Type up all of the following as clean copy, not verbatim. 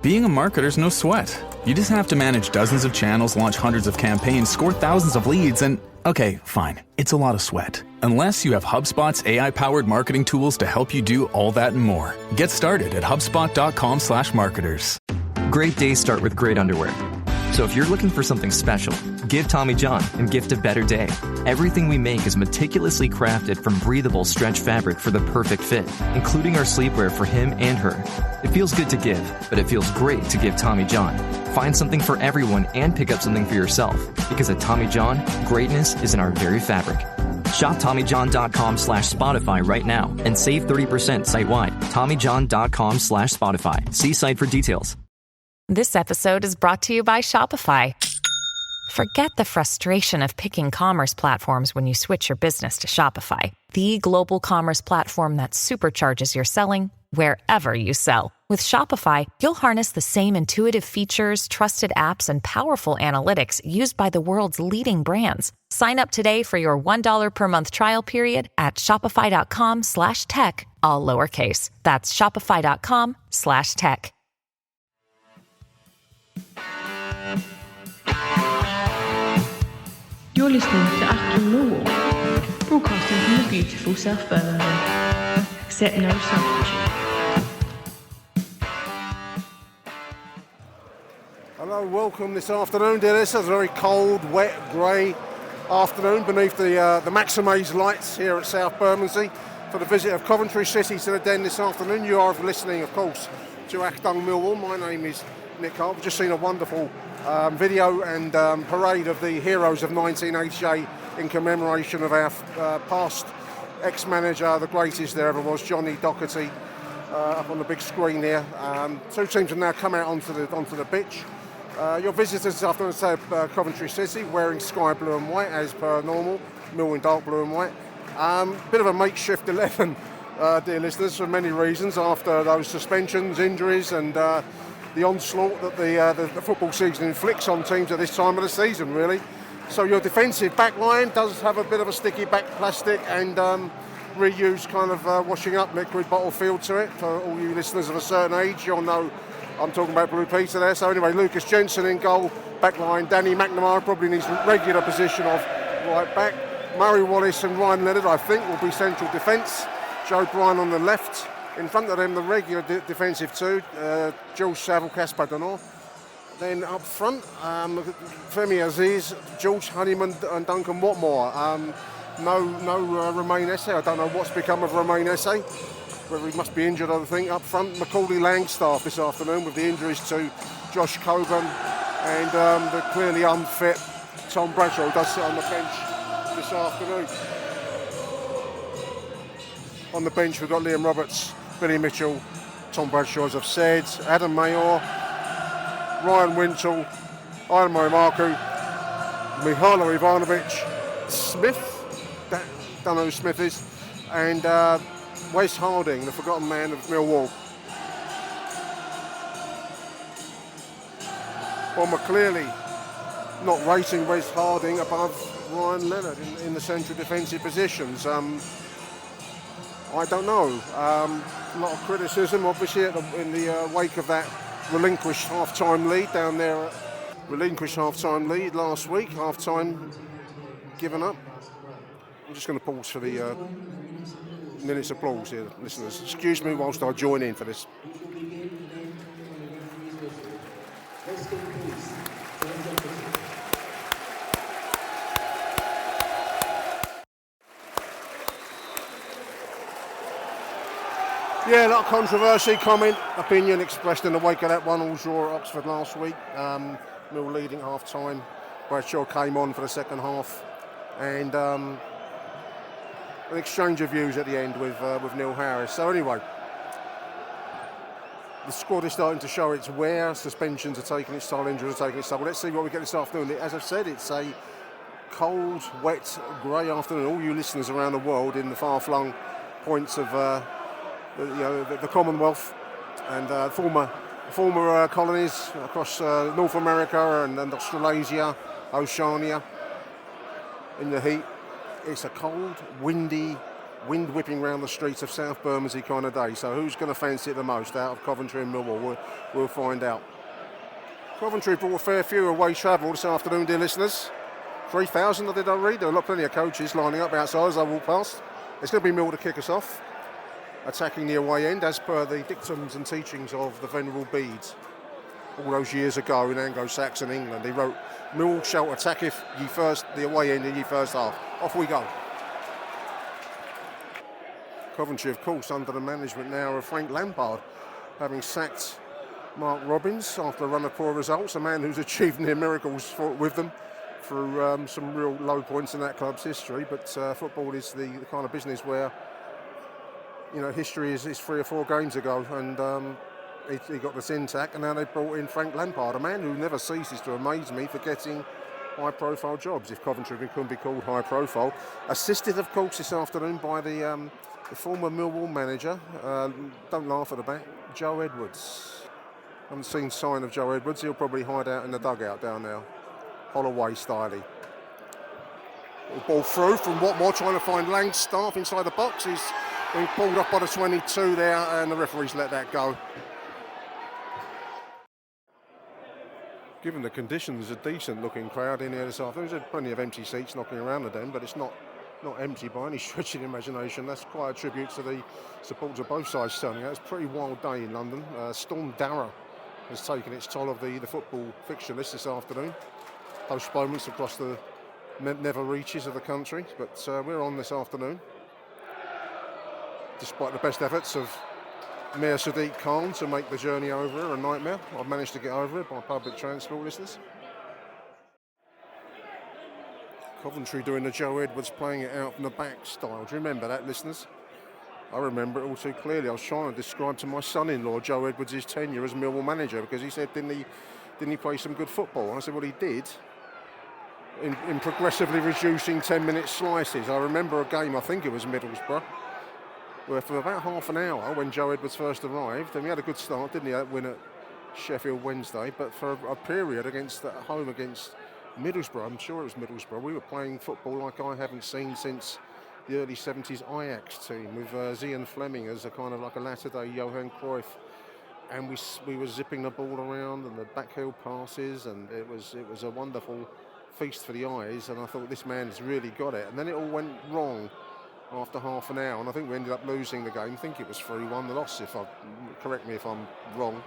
Being a marketer's no sweat. You just have to manage dozens of channels, launch hundreds of campaigns, score thousands of leads, and okay, fine, it's a lot of sweat. Unless you have HubSpot's AI-powered marketing tools to help you do all that and more. Get started at HubSpot.com/marketers. Great days start with great underwear. So if you're looking for something special, give Tommy John and gift a better day. Everything we make is meticulously crafted from breathable stretch fabric for the perfect fit, including our sleepwear for him and her. It feels good to give, but it feels great to give Tommy John. Find something for everyone and pick up something for yourself, because at Tommy John, greatness is in our very fabric. Shop TommyJohn.com/Spotify right now and save 30% site-wide. TommyJohn.com/Spotify. See site for details. This episode is brought to you by Shopify. Forget the frustration of picking commerce platforms when you switch your business to Shopify, the global commerce platform that supercharges your selling wherever you sell. With Shopify, you'll harness the same intuitive features, trusted apps, and powerful analytics used by the world's leading brands. Sign up today for your $1 per month trial period at shopify.com/tech, all lowercase. That's shopify.com/tech. You're listening to Achtung Millwall, broadcasting from the beautiful South Birmingham. Accept no substitute. Hello, welcome this afternoon, dear listeners. A very cold, wet, grey afternoon beneath the Maximaze lights here at South Bermondsey for the visit of Coventry City to the Den this afternoon. You are listening, of course, to Achtung Millwall. My name is Nick Hart. We've just seen a wonderful video and parade of the heroes of 1988 in commemoration of our past ex-manager, the greatest there ever was, Johnny Docherty, up on the big screen here. Two teams have now come out onto the pitch. Your visitors this afternoon say Coventry City, wearing sky blue and white as per normal, Mill in dark blue and white. Bit of a makeshift 11, dear listeners, for many reasons, after those suspensions, injuries, and the onslaught that the football season inflicts on teams at this time of the season, really. So your defensive back line does have a bit of a sticky back plastic and reused kind of washing up liquid bottle feel to it. For all you listeners of a certain age, you'll know I'm talking about Blue Peter there. So anyway, Lucas Jensen in goal, back line. Danny McNamara probably needs a regular position of right back. Murray Wallace and Ryan Leonard, I think, will be central defence. Joe Bryan on the left. In front of them, the regular defensive two, Jules Saville, Casper Donor. Then up front, Femi Aziz, George Honeyman and Duncan Watmore. No Romain Esse. I don't know what's become of Romain Esse. Whether he must be injured, I think. Up front, Macaulay Langstaff this afternoon with the injuries to Josh Coburn and the clearly unfit Tom Bradshaw, who does sit on the bench this afternoon. On the bench, we've got Liam Roberts, Billy Mitchell, Tom Bradshaw, as I've said, Adam Mayor, Ryan Wintle, Ian Marimaku, Mihailo Ivanovic, Smith, don't know who Smith is, and Wes Harding, the forgotten man of Millwall. Bomber clearly not rating Wes Harding above Ryan Leonard in the central defensive positions. I don't know. A lot of criticism, obviously, in the wake of that relinquished half-time lead down there. Relinquished half-time lead last week. Half-time given up. I'm just going to pause for the minutes applause here, listeners. Excuse me whilst I join in for this. Yeah, a lot of controversy, comment, opinion expressed in the wake of that 1-1 draw at Oxford last week. Mill leading half-time. Bradshaw came on for the second half. And an exchange of views at the end with Neil Harris. So anyway, the squad is starting to show its wear. Suspensions are taking its toll, injuries are taking its toll. Well, let's see what we get this afternoon. As I've said, it's a cold, wet, grey afternoon. All you listeners around the world in the far-flung points of the Commonwealth and former colonies across North America and Australasia, Oceania, in the heat. It's a cold, windy, wind whipping round the streets of South Bermondsey kind of day. So who's going to fancy it the most out of Coventry and Millwall? We'll find out. Coventry brought a fair few away travel this afternoon, dear listeners. 3,000, I read. There are plenty of coaches lining up outside as I walk past. It's going to be Mill to kick us off, attacking the away end as per the dictums and teachings of the Venerable Bedes. All those years ago in Anglo-Saxon England, he wrote, "Mill shall attack if ye first the away end in ye first half." Off we go. Coventry, of course, under the management now of Frank Lampard, having sacked Mark Robbins after a run of poor results, a man who's achieved near miracles with them through some real low points in that club's history. But football is the kind of business where, you know, history is 3 or 4 games ago, and he got this intact, and now they brought in Frank Lampard, a man who never ceases to amaze me for getting high-profile jobs, if Coventry can be called high-profile. Assisted, of course, this afternoon by the former Millwall manager, don't laugh at the back, Joe Edwards. Haven't seen sign of Joe Edwards. He'll probably hide out in the dugout down there, Holloway style. Ball through from Watmore, trying to find Langstaff inside the box. He's been pulled off by the 22 there, and the referee's let that go. Given the conditions, a decent looking crowd in here this afternoon. There's plenty of empty seats knocking around the den, but it's not empty by any stretch of the imagination. That's quite a tribute to the supporters of both sides turning out. It's a pretty wild day in London. Storm Darragh has taken its toll of the football fixture list this afternoon. Postponements across the nether reaches of the country, but we're on this afternoon. Despite the best efforts of Mayor Sadiq Khan to make the journey over a nightmare, I've managed to get over it by public transport, listeners. Coventry doing the Joe Edwards playing it out from the back style. Do you remember that, listeners? I remember it all too clearly. I was trying to describe to my son-in-law Joe Edwards' tenure as Millwall manager, because he said, didn't he play some good football? And I said, well, he did, in progressively reducing 10-minute slices. I remember a game, I think it was Middlesbrough, where for about half an hour when Joe Edwards first arrived, and he had a good start, didn't he, that win at Sheffield Wednesday, but for a period at home against Middlesbrough, I'm sure it was Middlesbrough, we were playing football like I haven't seen since the early 70s Ajax team, with Zian Fleming as a kind of like a latter-day Johan Cruyff, and we were zipping the ball around and the backheel passes, and it was a wonderful feast for the eyes, and I thought, this man's really got it. And then it all went wrong after half an hour, and I think we ended up losing the game. I think it was 3-1 the loss, correct me if I'm wrong.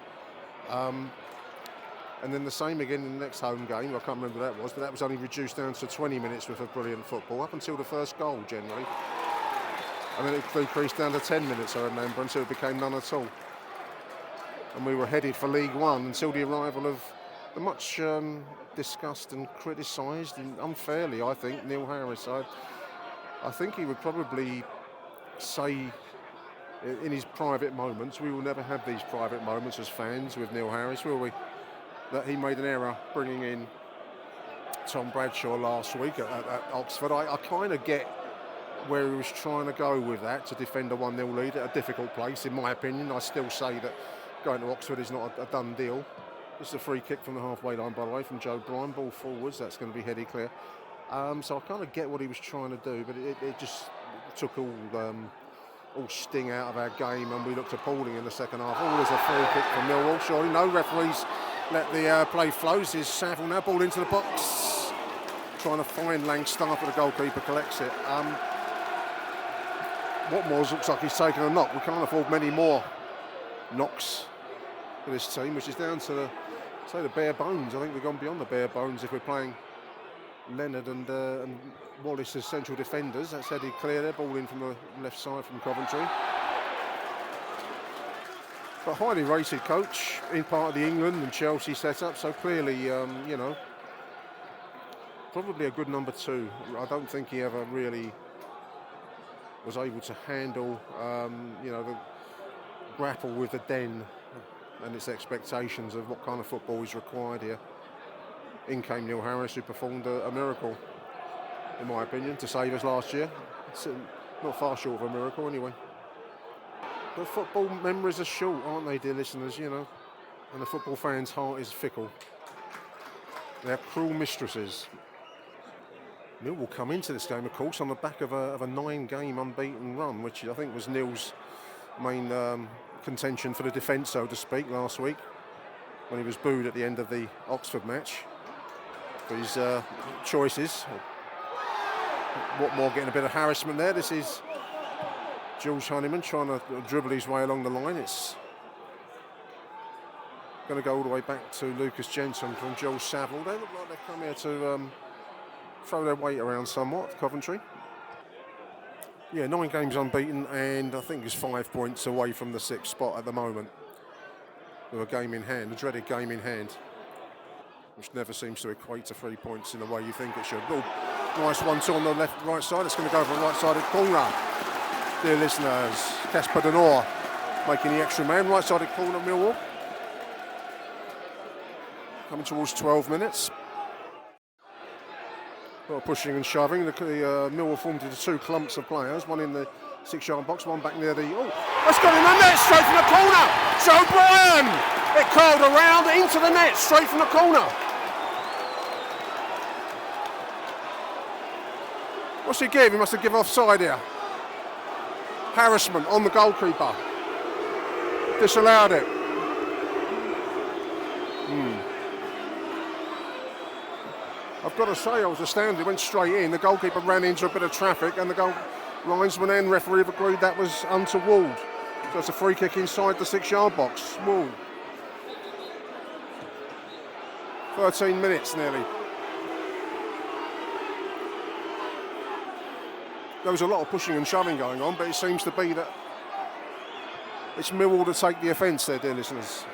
And then the same again in the next home game. I can't remember what that was, but that was only reduced down to 20 minutes worth of brilliant football, up until the first goal generally. And then it decreased down to 10 minutes, I remember, until it became none at all. And we were headed for League One until the arrival of the much discussed and criticised, and unfairly, I think, Neil Harris. I think he would probably say in his private moments, we will never have these private moments as fans with Neil Harris, will we? That he made an error bringing in Tom Bradshaw last week at Oxford. I kind of get where he was trying to go with that, to defend a 1-0 lead at a difficult place, in my opinion. I still say that going to Oxford is not a done deal. This is a free kick from the halfway line, by the way, from Joe Bryan. Ball forwards, that's going to be heady clear. So I kind of get what he was trying to do, but it just took all sting out of our game, and we looked appalling in the second half. All is a free kick from Millwall, surely. No referees let the play flow. This is Saville now, ball into the box. Trying to find Langstaff, but the goalkeeper collects it. Watmore looks like he's taken a knock. We can't afford many more knocks for this team, which is down to the bare bones. I think we've gone beyond the bare bones if we're playing Leonard and Wallace as central defenders. That's headed clear there, ball in from the left side from Coventry. But highly rated coach, in part of the England and Chelsea setup, so clearly, probably a good number 2. I don't think he ever really was able to handle, the grapple with the den and its expectations of what kind of football is required here. In came Neil Harris, who performed a miracle, in my opinion, to save us last year. It's not far short of a miracle, anyway. But football memories are short, aren't they, dear listeners, And the football fan's heart is fickle. They're cruel mistresses. Millwall come into this game, of course, on the back of a 9-game unbeaten run, which I think was Neil's main contention for the defence, so to speak, last week when he was booed at the end of the Oxford match for his choices. Watmore getting a bit of harassment there. This is Jules Honeyman trying to dribble his way along the line. It's going to go all the way back to Lucas Jensen from Joel Saville. They look like they've come here to throw their weight around somewhat, Coventry. Yeah, 9 games unbeaten, and I think it's 5 points away from the 6th spot at the moment, with a game in hand, a dreaded game in hand, which never seems to equate to 3 points in the way you think it should. Oh, nice 1-2 on the right side. It's going to go for a right-sided corner. Dear listeners, Casper Denor making the extra man, right-sided corner, Millwall. Coming towards 12 minutes. Well, pushing and shoving. The Millwall formed into 2 clumps of players, one in the 6-yard box, one back near the... Oh, that's got in the net, straight from the corner. Joe Bryan! It curled around into the net, straight from the corner. What's he give? He must have given offside here. Harassment on the goalkeeper. Disallowed it. I've got to say, I was astounded. It went straight in. The goalkeeper ran into a bit of traffic, and the goal linesman and referee have agreed that was untoward. So it's a free kick inside the 6-yard box. Small. 13 minutes nearly. There was a lot of pushing and shoving going on, but it seems to be that it's Millwall to take the offence there, dear listeners.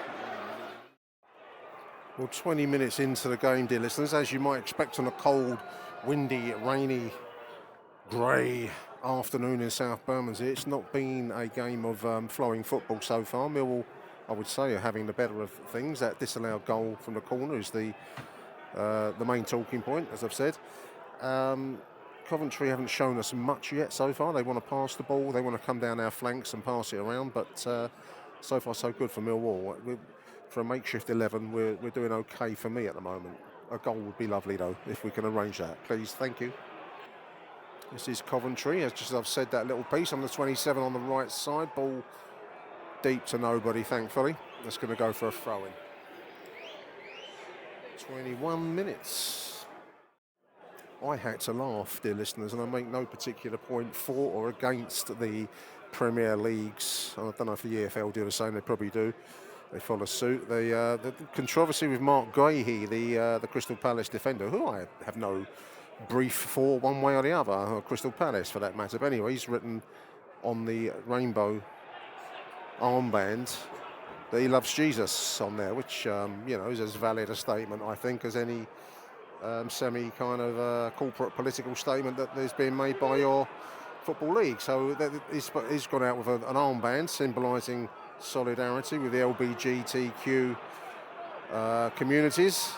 Well, 20 minutes into the game, dear listeners, as you might expect on a cold, windy, rainy, grey afternoon in South Bermondsey, it's not been a game of flowing football so far. Millwall, I would say, are having the better of things. That disallowed goal from the corner is the main talking point, as I've said. Coventry haven't shown us much yet so far. They want to pass the ball, they want to come down our flanks and pass it around, but so far so good for Millwall. For a makeshift 11, we're doing okay for me at the moment. A goal would be lovely though, if we can arrange that. Please, thank you. This is Coventry, as just I've said, that little piece on the 27 on the right side. Ball deep to nobody, thankfully. That's going to go for a throw-in. 21 minutes. I had to laugh, dear listeners, and I make no particular point for or against the Premier Leagues. I don't know if the EFL do the same, they probably do. They follow suit. The controversy with Mark Graham, the Crystal Palace defender, who I have no brief for one way or the other, or Crystal Palace for that matter. But anyway, he's written on the rainbow armband that he loves Jesus on there, which is as valid a statement, I think, as any semi kind of corporate political statement that is being made by your football league. So he's gone out with an armband symbolising solidarity with the LGBTQ communities,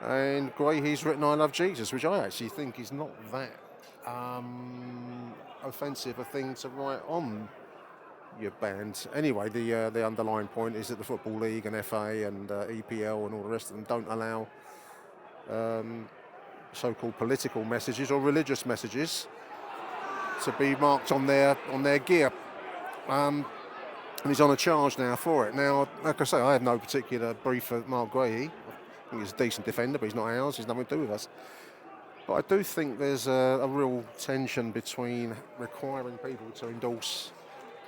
and he's written "I love Jesus," which I actually think is not that offensive a thing to write on your band. Anyway, the underlying point is that the Football League and FA and EPL and all the rest of them don't allow so-called political messages or religious messages to be marked on their gear. And he's on a charge now for it. Now, like I say, I have no particular brief for Mark Graham. I think he's a decent defender, but he's not ours. He's nothing to do with us. But I do think there's a real tension between requiring people to endorse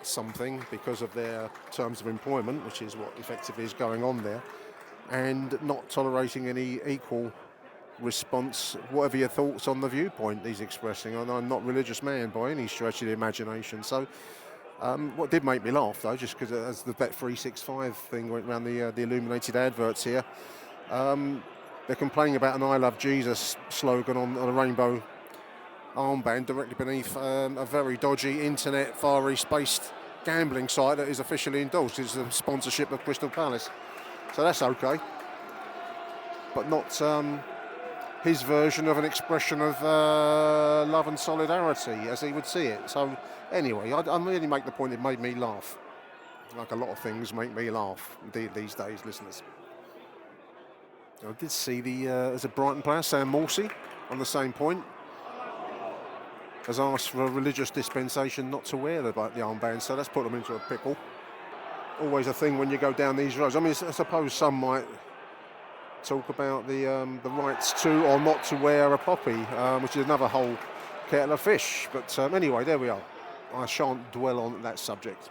something because of their terms of employment, which is what effectively is going on there, and not tolerating any equal response, whatever your thoughts on the viewpoint he's expressing. And I'm not a religious man by any stretch of the imagination. So what did make me laugh, though, just because as the Bet365 thing went around the illuminated adverts here, they're complaining about an "I love Jesus" slogan on a rainbow armband directly beneath a very dodgy internet Far East-based gambling site that is officially endorsed. It's the sponsorship of Crystal Palace. So that's okay. But not his version of an expression of love and solidarity, as he would see it. So anyway, I really make the point it made me laugh. Like a lot of things make me laugh indeed these days, listeners. I did see there's a Brighton player, Sam Morsey, on the same point. has asked for a religious dispensation not to wear the armband, so that's put them into a pickle. Always a thing when you go down these roads. I mean, I suppose some might talk about the rights to or not to wear a poppy, which is another whole kettle of fish. But anyway, there we are. I shan't dwell on that subject.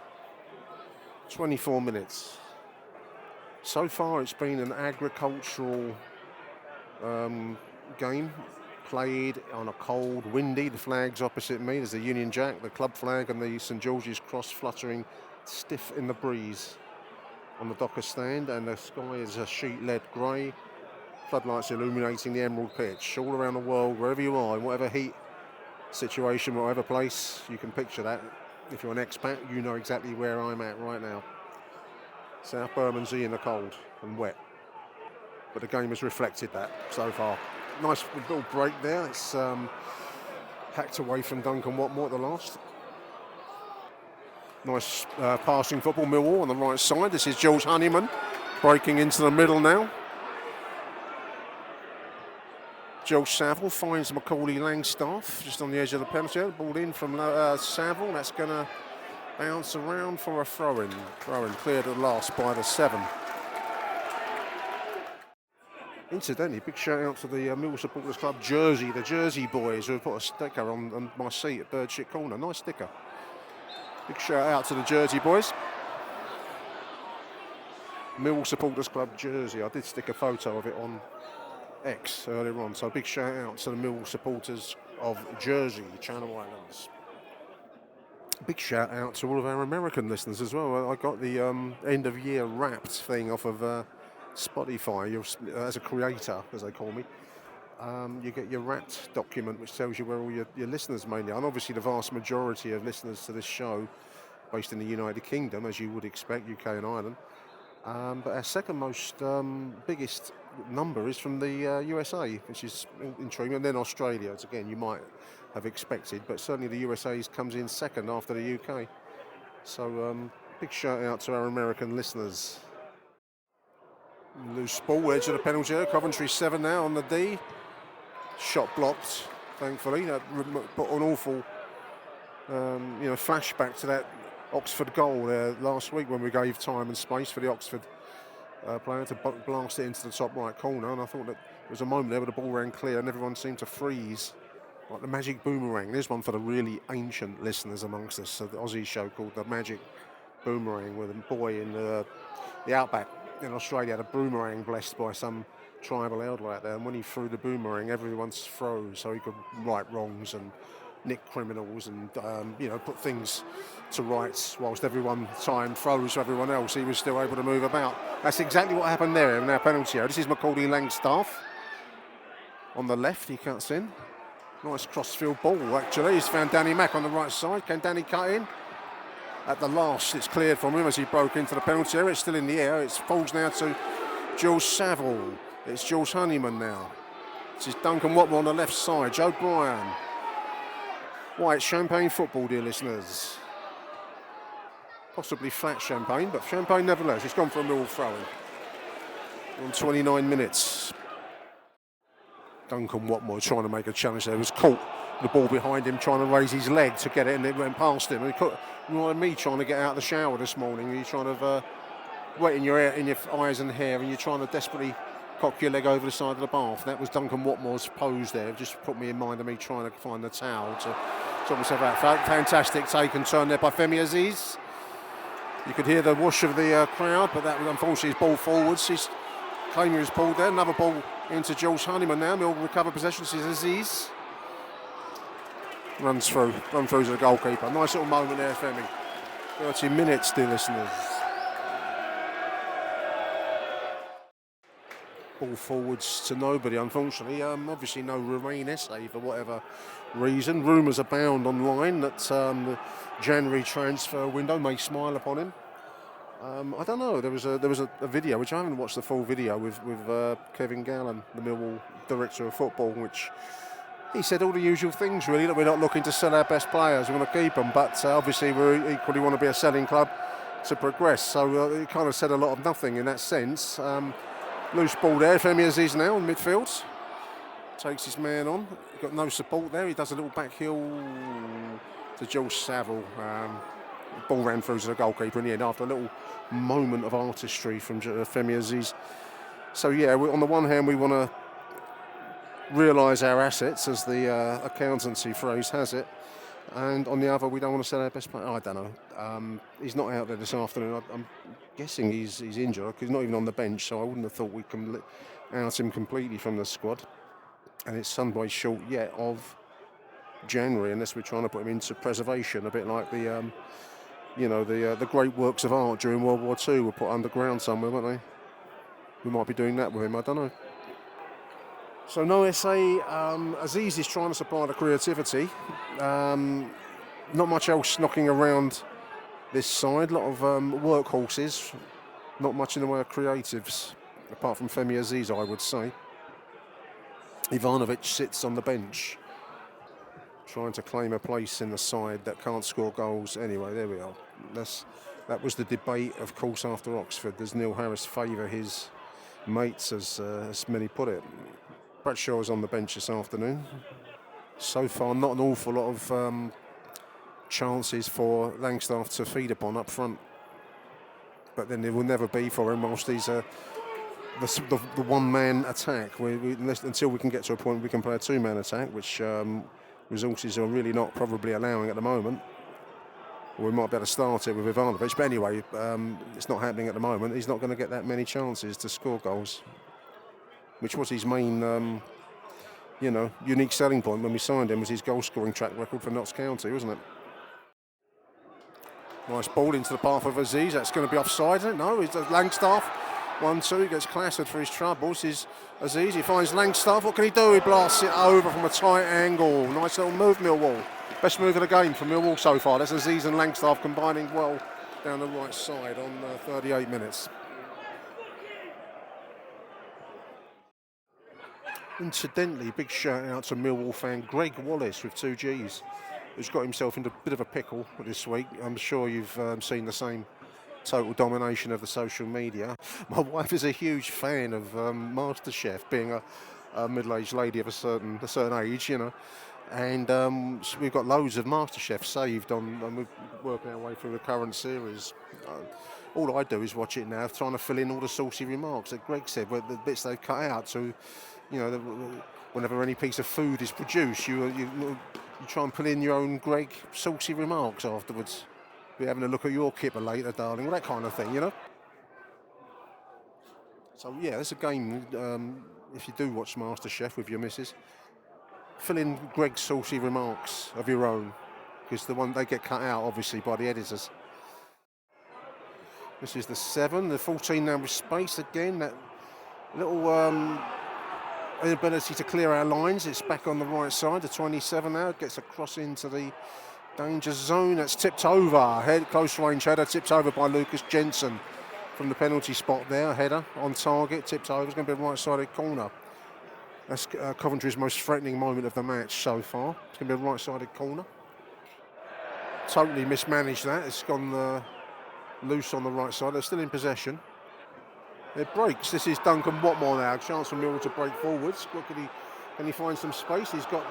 24 minutes. So far, it's been an agricultural game, played on a cold, windy. The flags opposite me, there's the Union Jack, the club flag, and the St George's Cross fluttering stiff in the breeze on the Docker stand, and the sky is a sheet-lead grey. Floodlights illuminating the emerald pitch. All around the world, wherever you are, in whatever heat situation, whatever place, you can picture that. If you're an expat, you know exactly where I'm at right now. South Bermondsey in the cold and wet. But the game has reflected that so far. Nice little break there. It's hacked away from Duncan Watmore at the last. Nice passing football, Millwall on the right side. This is Jules Honeyman breaking into the middle now. Joe Saville finds Macaulay Langstaff just on the edge of the penalty area. Ball in from Saville. That's going to bounce around for a throw-in. Throw-in cleared at last by the 7. Incidentally, big shout out to the Millwall Supporters Club jersey, the Jersey boys, who have put a sticker on my seat at Birdshit Corner. Nice sticker. Big shout out to the Jersey boys. Millwall Supporters Club jersey. I did stick a photo of it on X earlier on. So big shout out to the Millwall supporters of Jersey, Channel Islands. Big shout out to all of our American listeners as well. I got the end of year wrapped thing off of Spotify. As a creator, as they call me, you get your wrapped document which tells you where all your listeners mainly are. And obviously the vast majority of listeners to this show based in the United Kingdom, as you would expect, UK and Ireland. But our second most biggest number is from the USA, which is intriguing, and then Australia, as again you might have expected, but certainly the USA comes in second after the UK. So big shout out to our American listeners. Loose ball, edge of the penalty area. Coventry 7 now on the D. Shot blocked, thankfully. That put an awful flashback to that Oxford goal there last week when we gave time and space for the Oxford player to blast it into the top right corner, and I thought that there was a moment there where the ball ran clear and everyone seemed to freeze like the magic boomerang. There's one for the really ancient listeners amongst us, the Aussie show called The Magic Boomerang, with a boy in the outback in Australia had a boomerang blessed by some tribal elder out there, and when he threw the boomerang everyone froze so he could right wrongs and nick criminals and put things to rights, whilst everyone time froze for everyone else. He was still able to move about. That's exactly what happened there in our penalty area. This is Macaulay Langstaff on the left. He cuts in. Nice crossfield ball actually. He's found Danny Mack on the right side. Can Danny cut in? At the last, it's cleared from him as he broke into the penalty area. It's still in the air. It falls now to Jules Saville. It's Jules Honeyman now. This is Duncan Watmore on the left side. Joe Bryan. Why, it's champagne football, dear listeners. Possibly flat champagne, but champagne nevertheless. It's gone for a Millwall throw-in. On 29 minutes. Duncan Watmore trying to make a challenge there. He was caught the ball behind him trying to raise his leg to get it, and it went past him. And me trying to get out of the shower this morning. You're trying to wet in your eyes and hair, and you're trying to desperately cock your leg over the side of the bath. That was Duncan Watmore's pose there. It just put me in mind of me trying to find the towel to sort myself out. Fantastic take and turn there by Femi Aziz. You could hear the whoosh of the crowd, but that was unfortunately his ball forwards. His claimer is pulled there. Another ball into Jules Honeyman now. He'll recover possession. This is Aziz. Runs through to the goalkeeper. Nice little moment there, Femi. 30 minutes, dear listeners. Ball forwards to nobody, unfortunately. Obviously no Romain essay for whatever reason. Rumours abound online that the January transfer window may smile upon him. I don't know. There was a video, which I haven't watched the full video, with Kevin Gallen, the Millwall director of football, which he said all the usual things really, that we're not looking to sell our best players, we want to keep them, but obviously we equally want to be a selling club to progress. So he kind of said a lot of nothing in that sense. Loose ball there, Femi Aziz now in midfield. takes his man on. Got no support there. He does a little back heel to George Saville. Ball ran through to the goalkeeper in the end after a little moment of artistry from Femi Aziz. So yeah, on the one hand we want to realise our assets, as the accountancy phrase has it, and on the other we don't want to sell our best player. I don't know. He's not out there this afternoon. I'm guessing he's injured because he's not even on the bench, so I wouldn't have thought we can out him completely from the squad. And it's some way short yet of January, unless we're trying to put him into preservation, a bit like the the great works of art during World War II were put underground somewhere, weren't they? We might be doing that with him, I don't know. So no SA, Aziz is trying to supply the creativity. Not much else knocking around this side. A lot of workhorses, not much in the way of creatives, apart from Femi Aziz, I would say. Ivanovic sits on the bench, trying to claim a place in the side that can't score goals. Anyway, there we are. That was the debate, of course, after Oxford. Does Neil Harris favour his mates, as many put it? Bradshaw is on the bench this afternoon. So far, not an awful lot of chances for Langstaff to feed upon up front. But then there will never be for him whilst he's the one-man attack. Until we can get to a point where we can play a two-man attack, which resources are really not probably allowing at the moment. We might be able to start it with Ivanovic, but anyway, it's not happening at the moment. He's not going to get that many chances to score goals, which was his main, unique selling point when we signed him, was his goal-scoring track record for Notts County, wasn't it? Nice ball into the path of Aziz. That's going to be offside, isn't it? No, it's Langstaff. 1-2, he gets clattered for his troubles. He's Aziz, he finds Langstaff. What can he do? He blasts it over from a tight angle. Nice little move, Millwall. Best move of the game from Millwall so far. That's Aziz and Langstaff combining well down the right side on 38 minutes. Incidentally, big shout out to Millwall fan Greg Wallace with 2 Gs, who's got himself into a bit of a pickle this week. I'm sure you've seen the same total domination of the social media. My wife is a huge fan of MasterChef, being a middle-aged lady of a certain age, and we've got loads of MasterChef saved on, and we're working our way through the current series. All I do is watch it now, trying to fill in all the saucy remarks that Greg said, where the bits they've cut out. So, whenever any piece of food is produced, you try and put in your own Greg saucy remarks afterwards. Be having a look at your kipper later, darling, all that kind of thing, So yeah, it's a game. If you do watch MasterChef with your missus, fill in Greg's saucy remarks of your own, because the one they get cut out obviously by the editors. This is the 7, the 14 now with space again. That little inability to clear our lines. It's back on the right side. The 27 now gets a cross into the danger zone. That's tipped over. Close range header tipped over by Lucas Jensen from the penalty spot there. Header on target, tipped over. It's going to be a right-sided corner. That's Coventry's most threatening moment of the match so far. It's going to be a right-sided corner. Totally mismanaged that. It's gone loose on the right side. They're still in possession. It breaks. This is Duncan Watmore now. Chance for Millwall to break forwards. Can he find some space? He's got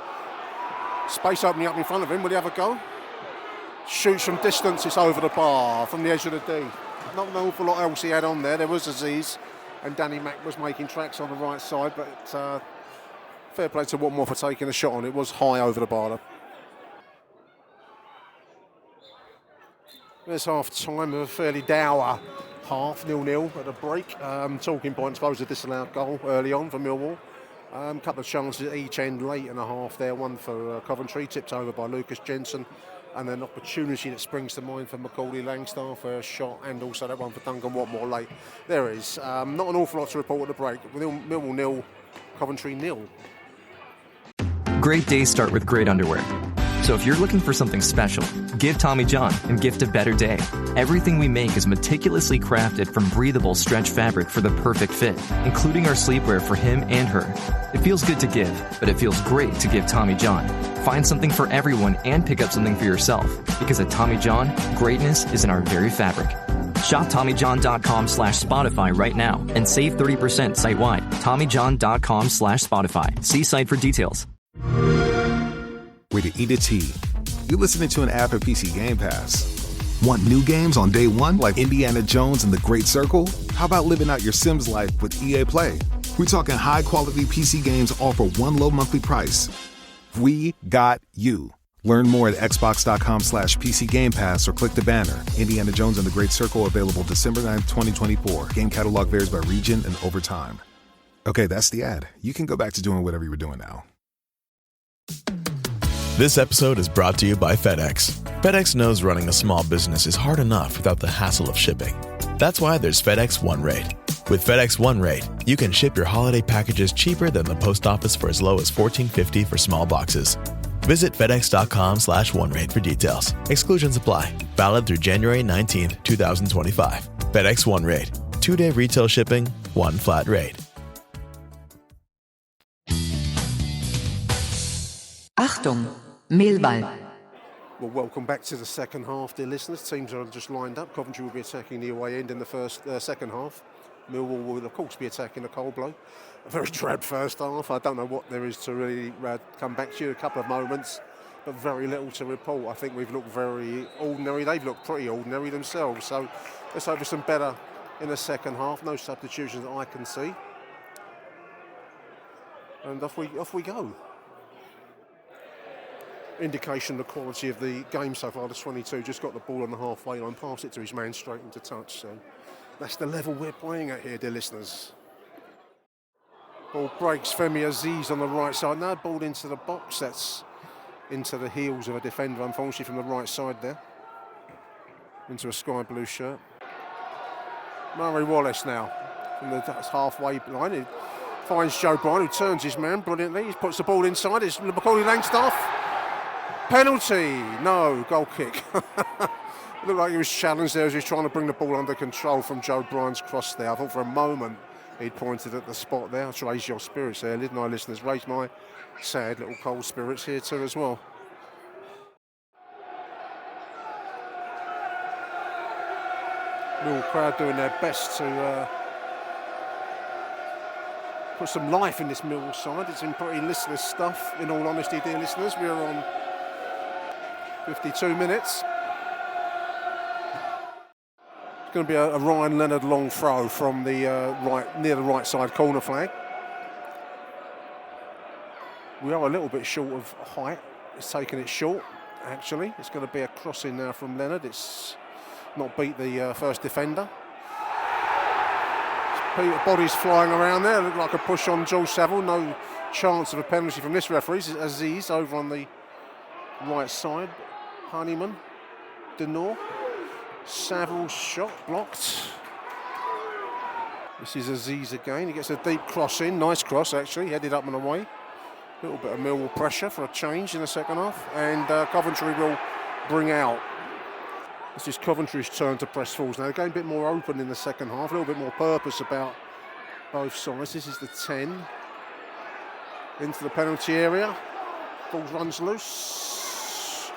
space opening up in front of him. Will he have a go? Shoots from distance. It's over the bar from the edge of the D. Not an awful lot else he had on there. There was Aziz, and Danny Mack was making tracks on the right side, but fair play to Watmore for taking a shot on it. It was high over the bar though. There's half time of a fairly dour half, 0-0 at a break. Talking point, I suppose, a disallowed goal early on for Millwall. Couple of chances at each end late in the half there. One for Coventry, tipped over by Lucas Jensen, and an opportunity that springs to mind for Macaulay Langstaff for a shot, and also that one for Duncan Watmore late. There is not an awful lot to report at the break. Millwall 0, Coventry 0. Great days start with great underwear. So if you're looking for something special, give Tommy John and gift a better day. Everything we make is meticulously crafted from breathable stretch fabric for the perfect fit, including our sleepwear for him and her. It feels good to give, but it feels great to give Tommy John. Find something for everyone and pick up something for yourself, because at Tommy John, greatness is in our very fabric. Shop TommyJohn.com/Spotify right now and save 30% site-wide. TommyJohn.com/Spotify. See site for details. Way to eat a tea. You're listening to an ad for PC Game Pass. Want new games on day one like Indiana Jones and the Great Circle? How about living out your Sims life with EA Play? We're talking high-quality PC games all for one low monthly price. We got you. Learn more at xbox.com/PC Game Pass or click the banner. Indiana Jones and the Great Circle available December 9th, 2024. Game catalog varies by region and over time. Okay, that's the ad. You can go back to doing whatever you were doing now. This episode is brought to you by FedEx. FedEx knows running a small business is hard enough without the hassle of shipping. That's why there's FedEx One Rate. With FedEx One Rate, you can ship your holiday packages cheaper than the post office for as low as $14.50 for small boxes. Visit FedEx.com/OneRate for details. Exclusions apply. Valid through January 19, 2025. FedEx One Rate. 2-day retail shipping, one flat rate. Achtung, Millwall. Well, welcome back to the second half, dear listeners. Teams are just lined up. Coventry will be attacking the away end in the second half. Millwall will, of course, be attacking the cold blow. A very drab first half. I don't know what there is to really come back to you. A couple of moments, but very little to report. I think we've looked very ordinary. They've looked pretty ordinary themselves. So let's hope for some better in the second half. No substitutions that I can see. And off we go. Indication the quality of the game so far. The 22 just got the ball on the halfway line, passed it to his man straight into touch. So that's the level we're playing at here, dear listeners. Ball breaks. Femi Aziz on the right side. Now ball into the box. That's into the heels of a defender, unfortunately, from the right side there. Into a sky blue shirt. Murray Wallace now from the halfway line. He finds Joe Bryan, who turns his man brilliantly. He puts the ball inside. It's Macaulay Langstaff. Penalty. No, goal kick. It looked like he was challenged there as he was trying to bring the ball under control from Joe Bryan's cross there. I thought for a moment he'd pointed at the spot there. I'll raise your spirits there, didn't I, listeners? Raise my sad little cold spirits here too as well. Millwall crowd doing their best to put some life in this Millwall side. It's in pretty listless stuff, in all honesty, dear listeners. We're on 52 minutes. It's going to be a Ryan Leonard long throw from the near the right side corner flag. We are a little bit short of height. It's taken it short, actually. It's going to be a crossing now from Leonard. It's not beat the first defender. Bodies flying around there. Looked like a push on George Saville. No chance of a penalty from this referee. Aziz over on the right side. Honeyman, Denor. Saville's shot blocked. This is Aziz again. He gets a deep cross in. Nice cross, actually. Headed up and away. A little bit of Millwall pressure for a change in the second half. And Coventry will bring out. This is Coventry's turn to press forwards now. They're going a bit more open in the second half. A little bit more purpose about both sides. This is the 10. Into the penalty area. Ball runs loose.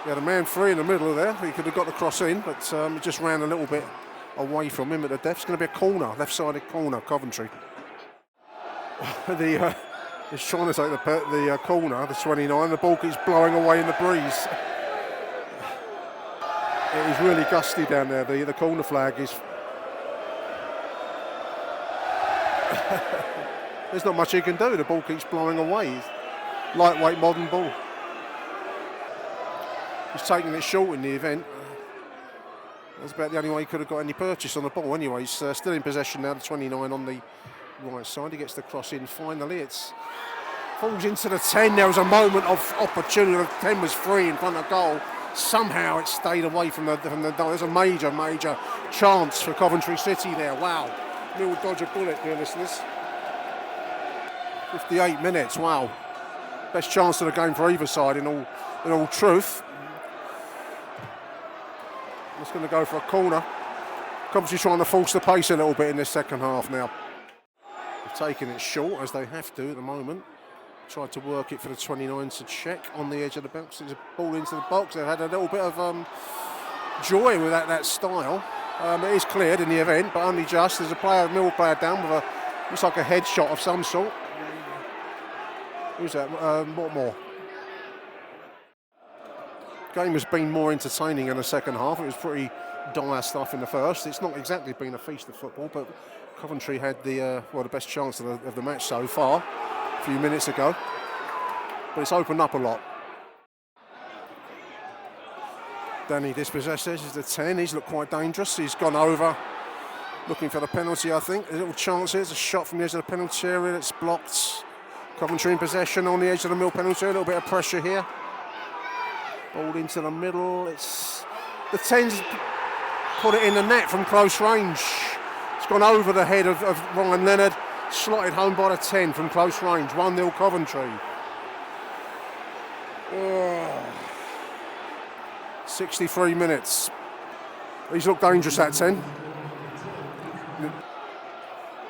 He had a man free in the middle there. He could have got the cross in, but it just ran a little bit away from him at the depth. It's going to be a corner, left-sided corner, Coventry. He's trying to take the corner, the 29. The ball keeps blowing away in the breeze. It is really gusty down there. The corner flag is... There's not much he can do. The ball keeps blowing away. Lightweight modern ball. He's taking it short in the event. That's about the only way he could have got any purchase on the ball. Anyway, he's still in possession now, the 29 on the right side. He gets the cross in finally. It falls into the 10. There was a moment of opportunity. The 10 was free in front of goal. Somehow it stayed away from the goal. There's a major chance for Coventry City there. Wow. Millwall dodge a bullet, dear listeners. 58 minutes, wow. Best chance of the game for either side in all truth. It's going to go for a corner. Coventry trying to force the pace a little bit in this second half now. They've taken it short, as they have to at the moment. Tried to work it for the 29 to check on the edge of the box. There's a ball into the box. They've had a little bit of joy with that style. It is cleared in the event, but only just. There's a Millwall player down with looks like a headshot of some sort. Who's that? What more? Game has been more entertaining in the second half. It was pretty dire stuff in the first. It's not exactly been a feast of football, but Coventry had the best chance of the match so far a few minutes ago. But it's opened up a lot. Danny dispossesses is the 10. He's looked quite dangerous. He's gone over, looking for the penalty, I think. A little chance here. There's a shot from the edge of the penalty area that's blocked. Coventry in possession on the edge of the Mill penalty area. A little bit of pressure here. Ball into the middle. It's the 10's put it in the net from close range. It's gone over the head of Ryan Leonard. Slotted home by the 10 from close range. 1-0 Coventry. 63 minutes. He's looked dangerous, that 10.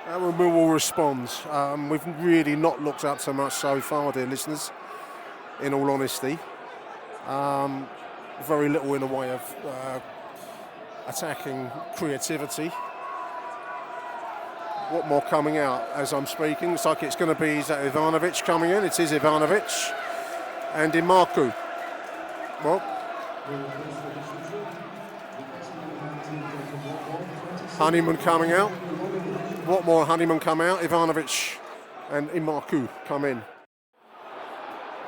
How will Millwall respond? We've really not looked up so much so far, dear listeners, in all honesty. Very little in the way of attacking creativity. What more coming out as I'm speaking? Looks like it's going to be Ivanovic coming in. It is Ivanovic and Imarku. Well, Honeyman coming out. What more? Honeyman come out. Ivanovic and Imarku come in.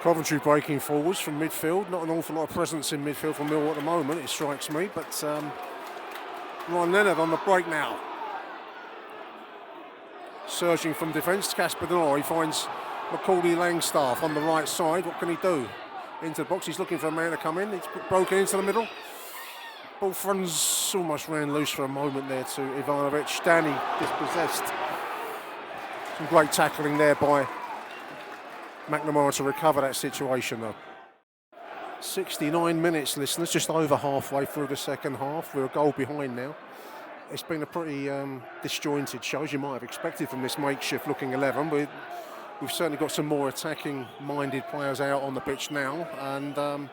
Coventry breaking forwards from midfield. Not an awful lot of presence in midfield for Millwall at the moment, it strikes me. But Ryan Leonard on the break now. Surging from defence, Casper Denor. He finds Macaulay Langstaff on the right side. What can he do? Into the box. He's looking for a man to come in. It's broken into the middle. Ball fronts almost ran loose for a moment there to Ivanovic. Danny dispossessed. Some great tackling there by McNamara to recover that situation though. 69 minutes, listeners, just over halfway through the second half. We're a goal behind now. It's been a pretty disjointed show, as you might have expected from this makeshift looking 11. We've certainly got some more attacking minded players out on the pitch now, and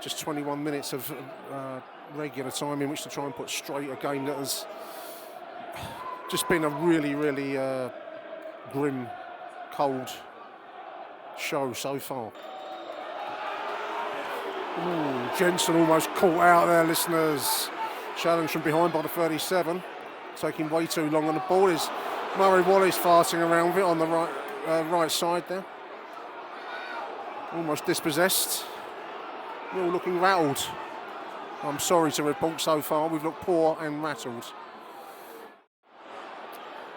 just 21 minutes of regular time in which to try and put straight a game that has just been a really, really grim, cold show so far. Ooh, Jensen almost caught out there, listeners. Challenge from behind by the 37. Taking way too long on the ball is Murray Wallace farting around with it on the right side there. Almost dispossessed. We're all looking rattled. I'm sorry to report so far, we've looked poor and rattled.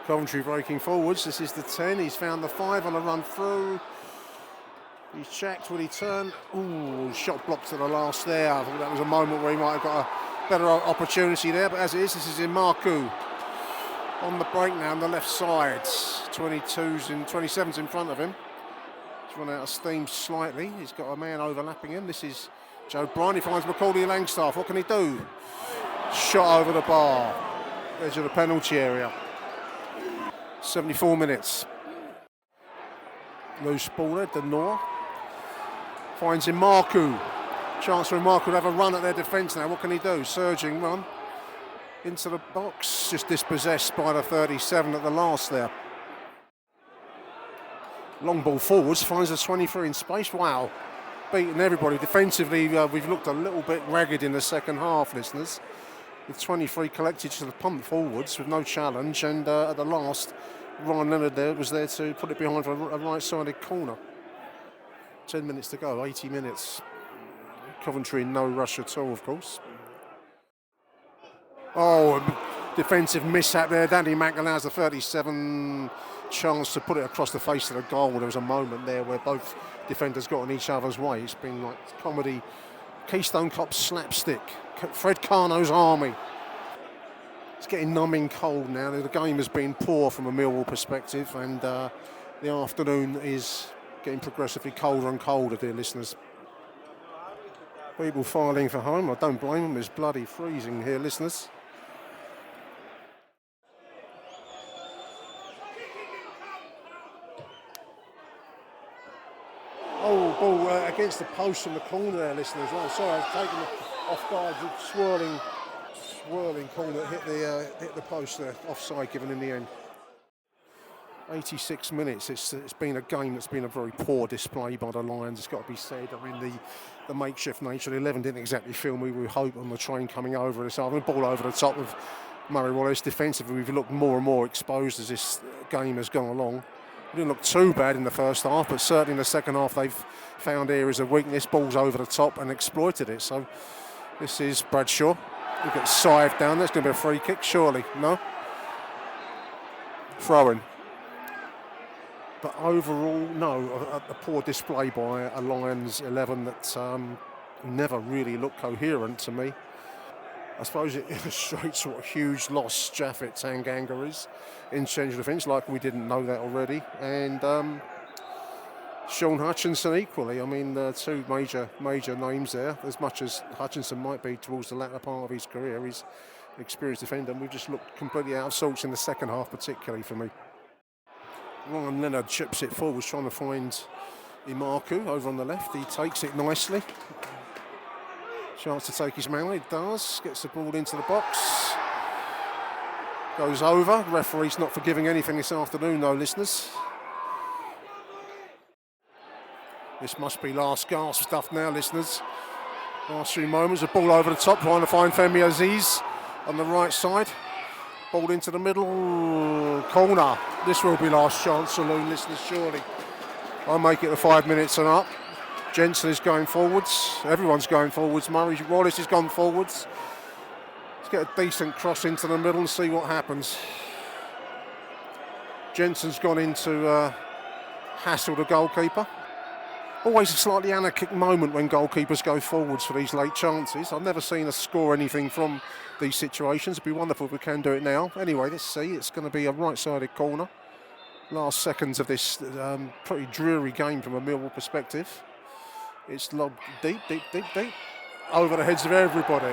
Coventry breaking forwards. This is the 10. He's found the 5 on a run through. He's checked, will he turn? Ooh, shot blocked to the last there. I think that was a moment where he might have got a better opportunity there, but as it is, this is Imarku on the break now on the left side. 27's in front of him. He's run out of steam slightly. He's got a man overlapping him. This is Joe Bryan. He finds Macaulay Langstaff. What can he do? Shot over the bar. Edge of the penalty area. 74 minutes. Loose ball there, Denor. Finds Imarku. Chance for Imarku to have a run at their defence now. What can he do? Surging run into the box. Just dispossessed by the 37 at the last there. Long ball forwards. Finds a 23 in space. Wow. Beating everybody. Defensively, we've looked a little bit ragged in the second half, listeners. With 23 collected to the pump forwards with no challenge. And at the last, Ryan Leonard was there to put it behind for a right-sided corner. 10 minutes to go, 80 minutes. Coventry in no rush at all, of course. Oh, defensive mishap there. Danny Mack allows the 37 chance to put it across the face of the goal. There was a moment there where both defenders got in each other's way. It's been like comedy, Keystone Cop slapstick, Fred Carno's army. It's getting numbing cold now. The game has been poor from a Millwall perspective, and the afternoon is getting progressively colder and colder, dear listeners. People filing for home. I don't blame them. It's bloody freezing here, listeners. Oh, ball against the post from the corner there, listeners. Oh, sorry, I've taken it off guard. Swirling Swirling corner hit the post there, offside given in the end. 86 minutes. It's been a game that's been a very poor display by the Lions. It's got to be said. I mean, the makeshift nature of the 11 didn't exactly fill me with hope on the train coming over this afternoon. Ball over the top of Murray Wallace. Defensively, we've looked more and more exposed as this game has gone along. It didn't look too bad in the first half, but certainly in the second half they've found areas of weakness. Balls over the top and exploited it. So this is Bradshaw. Look at Sive down. That's going to be a free kick, surely. No? Throw-in. But overall, no, a poor display by a Lions 11 that never really looked coherent to me. I suppose it illustrates what a huge loss Jaffet Tanganga is in central defence, like we didn't know that already. And Sean Hutchinson equally. I mean, two major names there. As much as Hutchinson might be towards the latter part of his career, he's an experienced defender, and we just looked completely out of sorts in the second half, particularly for me. Ryan Leonard chips it forward, trying to find Imaku over on the left. He takes it nicely. Chance to take his man. He does. Gets the ball into the box. Goes over. Referee's not forgiving anything this afternoon, though, listeners. This must be last gasp stuff now, listeners. Last few moments. A ball over the top, trying to find Femi Aziz on the right side. Ball into the middle, corner. This will be last chance, saloon listeners, surely. I'll make it to 5 minutes and up. Jensen is going forwards. Everyone's going forwards. Murray Wallace has gone forwards. Let's get a decent cross into the middle and see what happens. Jensen's gone in to hassle the goalkeeper. Always a slightly anarchic moment when goalkeepers go forwards for these late chances. I've never seen us score anything from these situations. It'd be wonderful if we can do it now. Anyway, let's see. It's going to be a right-sided corner. Last seconds of this pretty dreary game from a Millwall perspective. It's lobbed deep, over the heads of everybody.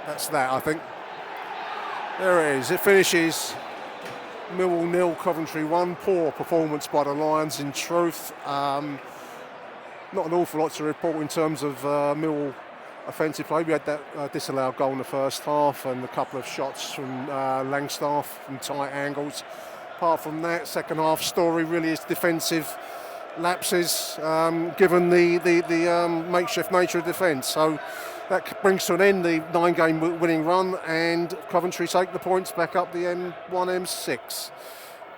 That's that, I think. There it is. It finishes Millwall 0, Coventry 1. Poor performance by the Lions, in truth. Not an awful lot to report in terms of Millwall offensive play. We had that disallowed goal in the first half and a couple of shots from Langstaff from tight angles. Apart from that, second half story really is defensive lapses, given the makeshift nature of defence. So that brings to an end the 9-game winning run, and Coventry take the points back up the M1, M6.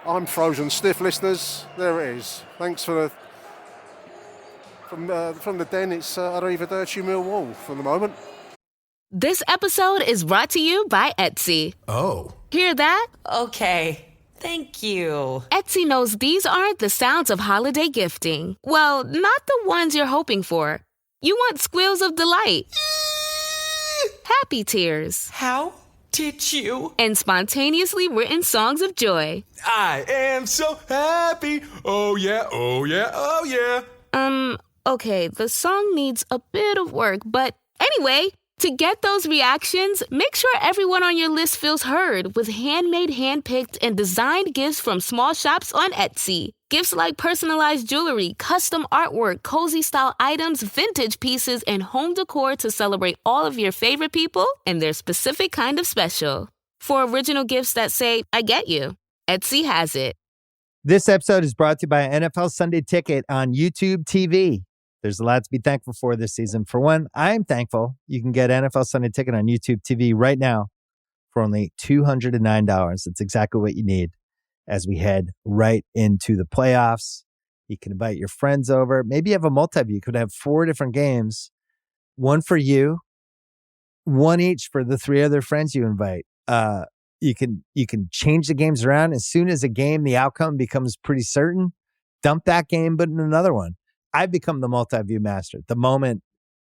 I'm frozen stiff, listeners. There it is. Thanks for the... From the den, it's Arrivederci Millwall for the moment. This episode is brought to you by Etsy. Oh. Hear that? Okay. Thank you. Etsy knows these aren't the sounds of holiday gifting. Well, not the ones you're hoping for. You want squeals of delight. Happy tears. How did you? And spontaneously written songs of joy. I am so happy. Oh yeah, oh yeah, oh yeah. Okay, the song needs a bit of work, but anyway, to get those reactions, make sure everyone on your list feels heard with handmade, handpicked, and designed gifts from small shops on Etsy. Gifts like personalized jewelry, custom artwork, cozy style items, vintage pieces, and home decor to celebrate all of your favorite people and their specific kind of special. For original gifts that say, I get you, Etsy has it. This episode is brought to you by NFL Sunday Ticket on YouTube TV. There's a lot to be thankful for this season. For one, I'm thankful you can get NFL Sunday Ticket on YouTube TV right now for only $209. It's exactly what you need as we head right into the playoffs. You can invite your friends over. Maybe you have a multi-view. You could have 4 different games, one for you, one each for the 3 other friends you invite. You can change the games around. As soon as a game, the outcome becomes pretty certain, dump that game, but in another one. I've become the multi-view master. The moment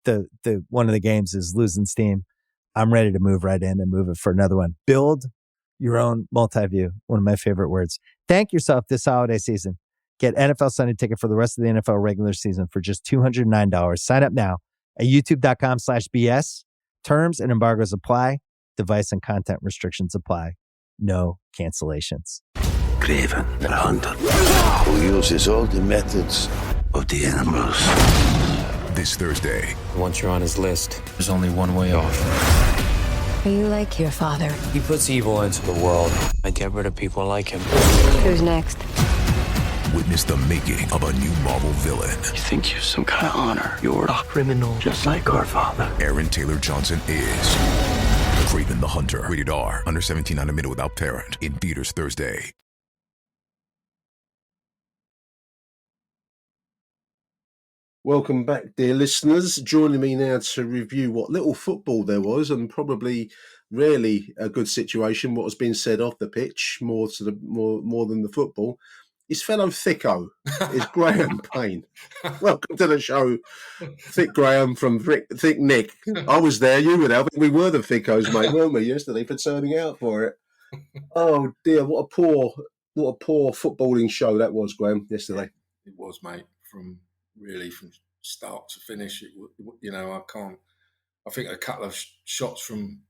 the one of the games is losing steam, I'm ready to move right in and move it for another one. Build your own multi-view. One of my favorite words. Thank yourself this holiday season. Get NFL Sunday Ticket for the rest of the NFL regular season for just $209. Sign up now at youtube.com/BS. Terms and embargoes apply. Device and content restrictions apply. No cancellations. Craven, the hunter, who uses all the methods of the animals. This Thursday. Once you're on his list, there's only one way off. Are you like your father? He puts evil into the world. I get rid of people like him. Who's next? Witness the making of a new Marvel villain. You think you're some kind of honor. You're a criminal, just like our father. Aaron Taylor Johnson is Kraven the Hunter. Rated R. Under 17, not admitted without parent. In theaters Thursday. Welcome back, dear listeners. Joining me now to review what little football there was, and probably rarely a good situation, what has been said off the pitch, more than the football, his fellow thicko is Graham Payne. Welcome to the show, Thick Graham from Thick Nick. I was there, you were there. I think we were the thickos, mate, weren't we, yesterday, for turning out for it. Oh dear, what a poor footballing show that was, Graham, yesterday. It was, mate, from start to finish. I think a couple of shots from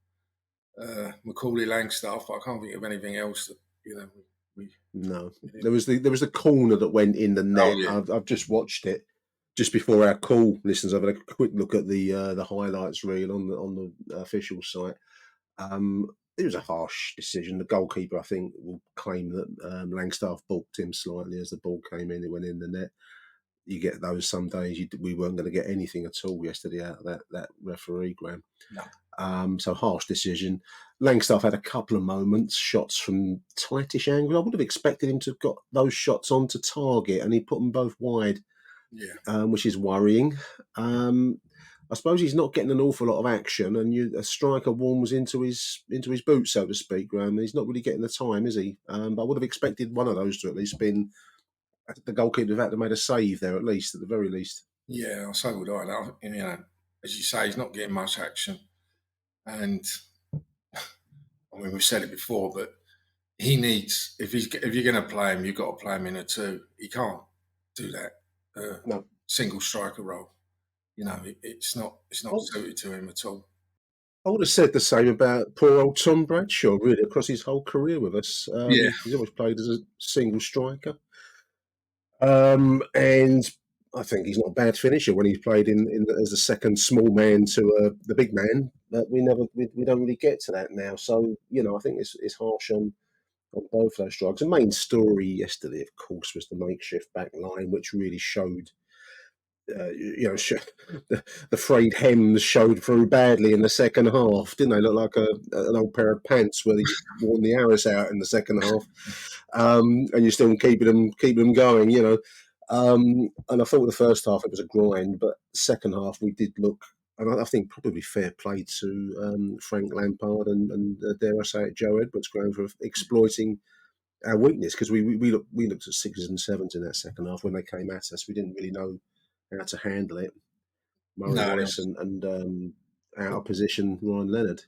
Macaulay Langstaff, but I can't think of anything else that, No, there was the corner that went in the net. Oh, yeah. I've just watched it just before our call, listeners. I've had a quick look at the highlights reel on the official site. It was a harsh decision. The goalkeeper, I think, will claim that Langstaff balked him slightly as the ball came in. It went in the net. You get those some days. We weren't going to get anything at all yesterday out of that referee, Graham. No. So harsh decision. Langstaff had a couple of moments, shots from tightish angles. I would have expected him to have got those shots onto target, and he put them both wide, which is worrying. I suppose he's not getting an awful lot of action, and a striker warms into his boots, so to speak, Graham. He's not really getting the time, is he? But I would have expected one of those to at least been. The goalkeeper would have had to made a save there, at the very least. Yeah, so would I. As you say, he's not getting much action. And, we've said it before, but he needs, if you're going to play him, you've got to play him in a two. He can't do that no. Single striker role. It's not suited to him at all. I would have said the same about poor old Tom Bradshaw, really, across his whole career with us. He's always played as a single striker. And I think he's not a bad finisher when he's played as a second small man to the big man. But we don't really get to that now. So I think it's harsh on both those strikers. The main story yesterday, of course, was the makeshift back line, which really showed. The frayed hems showed through badly in the second half, didn't they? Look like an old pair of pants where they worn the arrows out in the second half, and you're still keeping them going, And I thought the first half it was a grind, but the second half we did look, and I think probably fair play to Frank Lampard and dare I say it, Joe Edwards, Graham, for exploiting our weakness, because we looked at 6s and 7s in that second half when they came at us. We didn't really know how to handle it. Murray Wallace and out of position Ryan Leonard.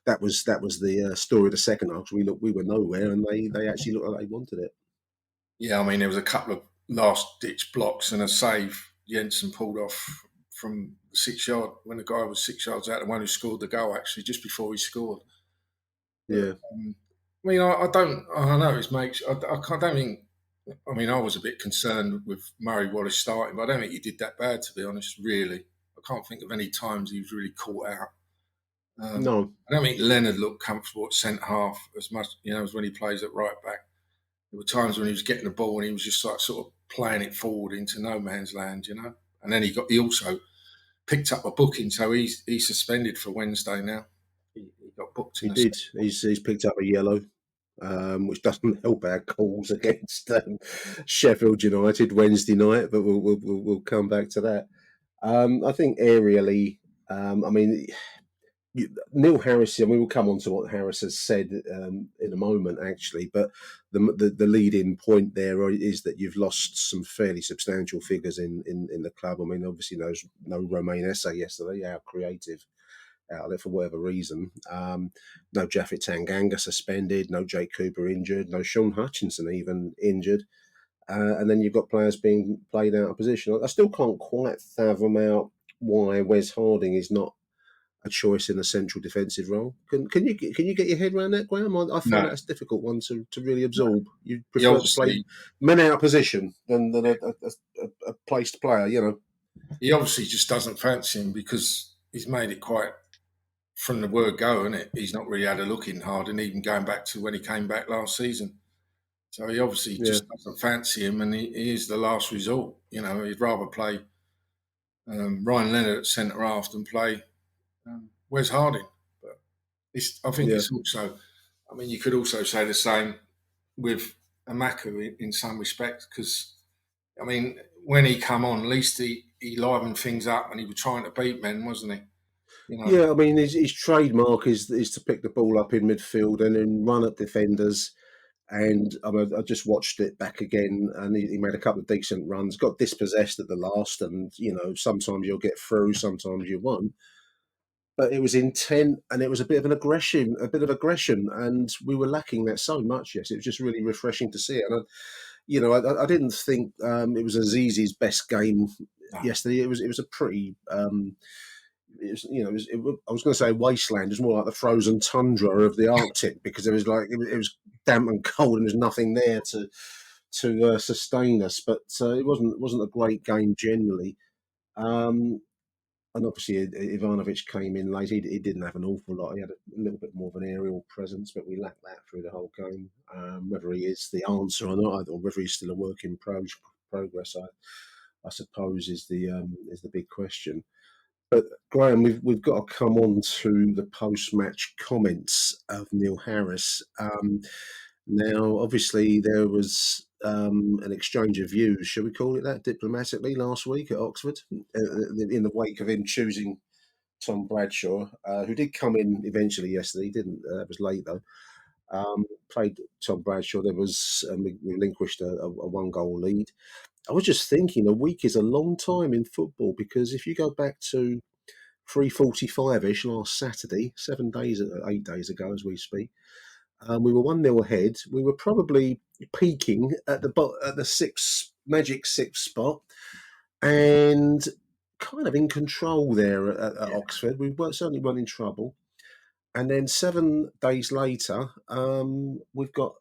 That was the story of the second half. We were nowhere, and they actually looked like they wanted it. Yeah, there was a couple of last ditch blocks and a save Jensen pulled off from 6 yard when the guy was 6 yards out. The one who scored the goal actually just before he scored. Yeah. I don't know. It makes I don't think. I was a bit concerned with Murray Wallace starting, but I don't think he did that bad, to be honest, really. I can't think of any times he was really caught out. No. I don't think Leonard looked comfortable at centre-half as much, as when he plays at right-back. There were times when he was getting the ball and he was just like sort of playing it forward into no man's land, And then he also picked up a booking, so he's suspended for Wednesday now. He got booked. He did. He's picked up a yellow. Which doesn't help our calls against Sheffield United Wednesday night, but we'll come back to that. I think aerially, Neil Harris. We'll come on to what Harris has said in a moment, actually. But the lead-in point there is that you've lost some fairly substantial figures in the club. Obviously, no Romain Esse yesterday, our creative outlet for whatever reason. No Jaffet Tanganga suspended, no Jake Cooper injured, no Sean Hutchinson even injured. And then you've got players being played out of position. I still can't quite fathom out why Wes Harding is not a choice in a central defensive role. Can you get your head around that, Graham? I find that's a difficult one to really absorb. You prefer to play men out of position than a placed player, He obviously just doesn't fancy him because he's made it quite from the word go, isn't it? He's not really had a look in Harden, even going back to when he came back last season. So he obviously just doesn't fancy him, and he is the last resort. You know, he'd rather play Ryan Leonard at centre half than play Wes Harding. But I think it's also, I mean, you could also say the same with Amaku in some respects, because, I mean, when he come on, at least he livened things up and he was trying to beat men, wasn't he? You know? Yeah, I mean, his trademark is to pick the ball up in midfield and then run at defenders. And I just watched it back again, and he made a couple of decent runs. Got dispossessed at the last, and sometimes you'll get through, sometimes you won't. But it was intent, and it was a bit of aggression, and we were lacking that so much. Yes, it was just really refreshing to see it. And I didn't think it was Aziz's best game yesterday. It was a pretty. I was going to say wasteland. It was more like the frozen tundra of the Arctic, because it was damp and cold, and there's nothing there to sustain us. But it wasn't a great game generally. And obviously Ivanovic came in late. He didn't have an awful lot. He had a little bit more of an aerial presence, but we lacked that through the whole game. Whether he is the answer or not, or whether he's still a work in progress, I suppose is the big question. But Graham, we've got to come on to the post-match comments of Neil Harris. Now, obviously, there was an exchange of views, shall we call it that, diplomatically, last week at Oxford, in the wake of him choosing Tom Bradshaw, who did come in eventually yesterday. He didn't. That was late, though. Played Tom Bradshaw. There was we relinquished a one-goal lead. I was just thinking, a week is a long time in football, because if you go back to 3:45-ish last Saturday, 8 days ago as we speak, we were 1-0 ahead. We were probably peaking at the magic sixth spot, and kind of in control there at Oxford. We certainly weren't in trouble. And then 7 days later, we've got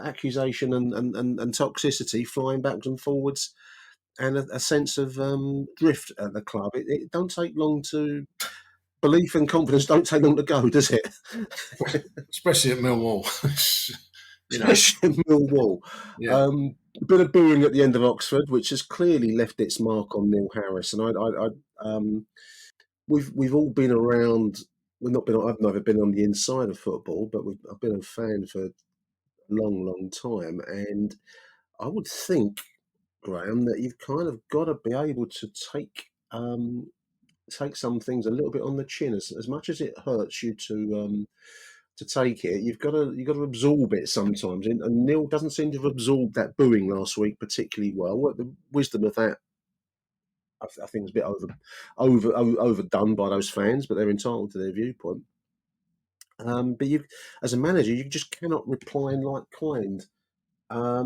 accusation and toxicity flying backwards and forwards, and a sense of drift at the club. It don't take long to. Belief and confidence don't take long to go, does it? Especially at Millwall. Especially at Millwall. Yeah. A bit of booing at the end of Oxford, which has clearly left its mark on Neil Harris. And we've all been around. I've never been on the inside of football, but I've been a fan for a long, long time. And I would think, Graham, that you've kind of got to be able to take some things a little bit on the chin, as much as it hurts you to take it. You've got to absorb it sometimes, and Neil doesn't seem to have absorbed that booing last week particularly well. The wisdom of that, I think, is a bit overdone by those fans, but they're entitled to their viewpoint. But as a manager, you just cannot reply in like kind.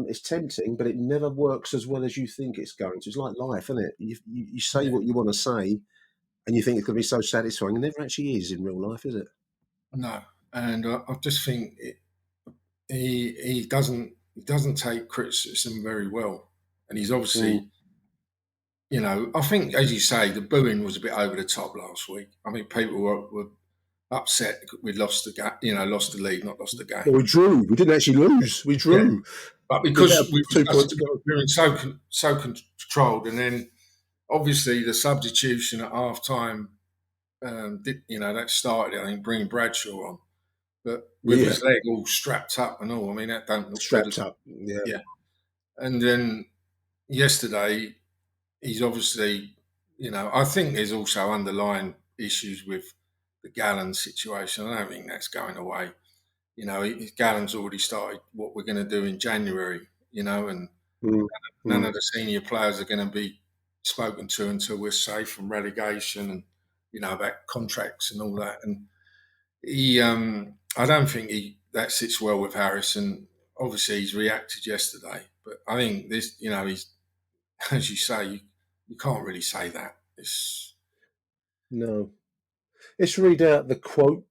It's tempting, but it never works as well as you think it's going to. It's like life, isn't it? You say what you want to say, and you think it's going to be so satisfying. It never actually is in real life, is it? No, and I just think he doesn't take criticism very well, and he's obviously, I think, as you say, the booing was a bit over the top last week. I mean, people were upset we'd lost the game, lost the lead, not lost the game. Well, we drew. We didn't actually lose. We drew. Yeah. But because we were so controlled, and then obviously the substitution at half time, that started, I think, bringing Bradshaw on. But with his leg all strapped up and all, I mean, that don't look strapped up. Yeah. And then yesterday, he's obviously, I think there's also underlying issues with the Gallen situation. I don't think that's going away. Gallen's already started what we're going to do in January, and none of the senior players are going to be spoken to until we're safe from relegation and, about contracts and all that. And he, I don't think that sits well with Harris. And obviously he's reacted yesterday. But I think this, he's, as you say, you can't really say that. No. Let's read out the quote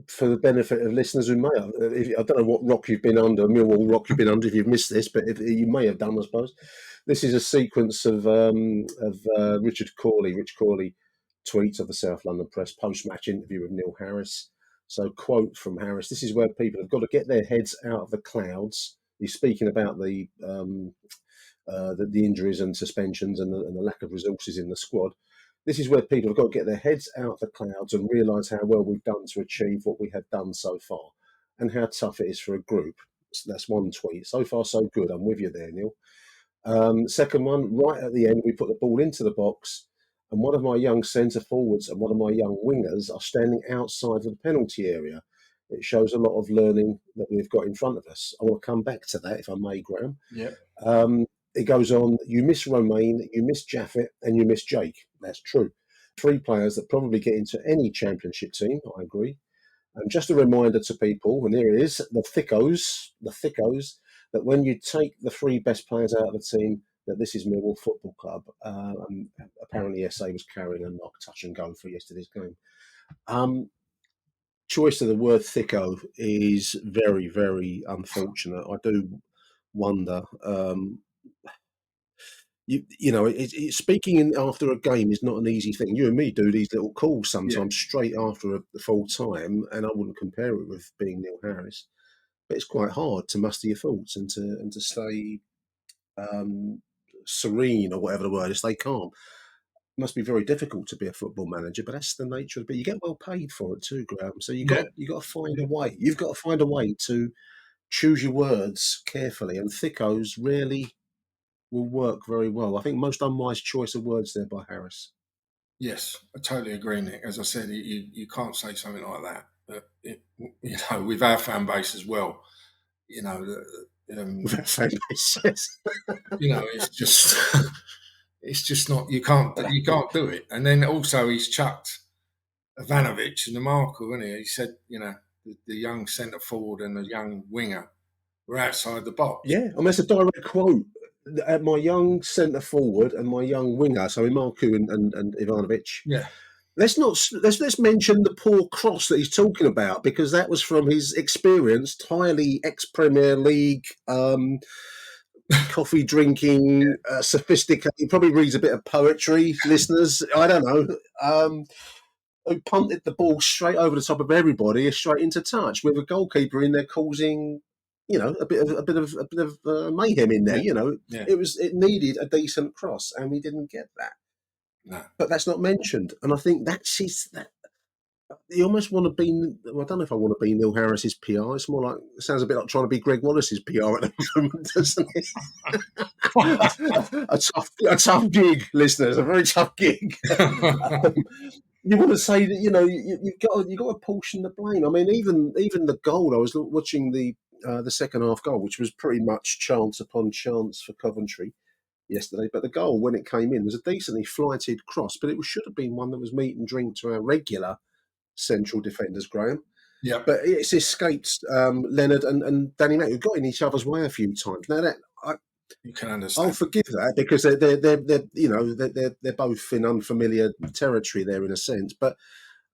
for the benefit of listeners who may have. I don't know what rock you've been under, Millwall rock you've been under, if you've missed this, but you may have done, I suppose. This is a sequence of Rich Corley tweet of the South London Press post-match interview with Neil Harris. So, quote from Harris: "This is where people have got to get their heads out of the clouds." He's speaking about the injuries and suspensions and the lack of resources in the squad. This is where people have got to get their heads out of the clouds and realise how well we've done to achieve what we have done so far, and how tough it is for a group. So that's one tweet. So far, so good. I'm with you there, Neil. Second one, right at the end, we put the ball into the box, and one of my young centre forwards and one of my young wingers are standing outside of the penalty area. It shows a lot of learning that we've got in front of us. I want to come back to that, if I may, Graham. Yeah. It goes on, you miss Romain, you miss Jaffet, and you miss Jake. That's true. 3 players that probably get into any championship team, I agree. And just a reminder to people, and here it is, the thickos, that when you take the 3 best players out of the team, that this is Millwall Football Club. Apparently SA was carrying a knock, touch and go for yesterday's game. Choice of the word thicko is very, very unfortunate. I do wonder... speaking after a game is not an easy thing. You and me do these little calls sometimes straight after the full time, and I wouldn't compare it with being Neil Harris. But it's quite hard to muster your thoughts and to stay serene, or whatever the word is, stay calm. It must be very difficult to be a football manager, but that's the nature of it. But you get well paid for it too, Graham. So you got to find a way. You've got to find a way to choose your words carefully, and thickos really will work very well. I think most unwise choice of words there by Harris. Yes, I totally agree, Nick. As I said, you can't say something like that. But with our fan base as well, with our fan base, it's just not. You can't do it. And then also he's chucked Ivanovic and the Marco, isn't he? He said, the young centre forward and the young winger were outside the box. Yeah, I mean, it's a direct quote. My young centre forward and my young winger, so Marku and Ivanovic. Yeah. Let's mention the poor cross that he's talking about, because that was from his experienced, highly ex-Premier League, coffee drinking, sophisticated. He probably reads a bit of poetry, listeners. I don't know. Who punted the ball straight over the top of everybody, straight into touch, with a goalkeeper in there causing, a bit of mayhem in there. It needed a decent cross, and we didn't get that. No. But that's not mentioned, and I think you almost want to be. Well, I don't know if I want to be Neil Harris's PR. It's more like, it sounds a bit like trying to be Greg Wallace's PR at the moment, doesn't it? a tough gig, listeners. A very tough gig. You want to say that you've got to portion the blame. I mean, even the goal. I was watching the second half goal, which was pretty much chance upon chance for Coventry yesterday. But the goal, when it came in, was a decently flighted cross, but it should have been one that was meat and drink to our regular central defenders, Graham. Yeah. But it's escaped Leonard and Danny Mack, who got in each other's way a few times. Now you can understand. I'll forgive that, because they're both in unfamiliar territory there in a sense. But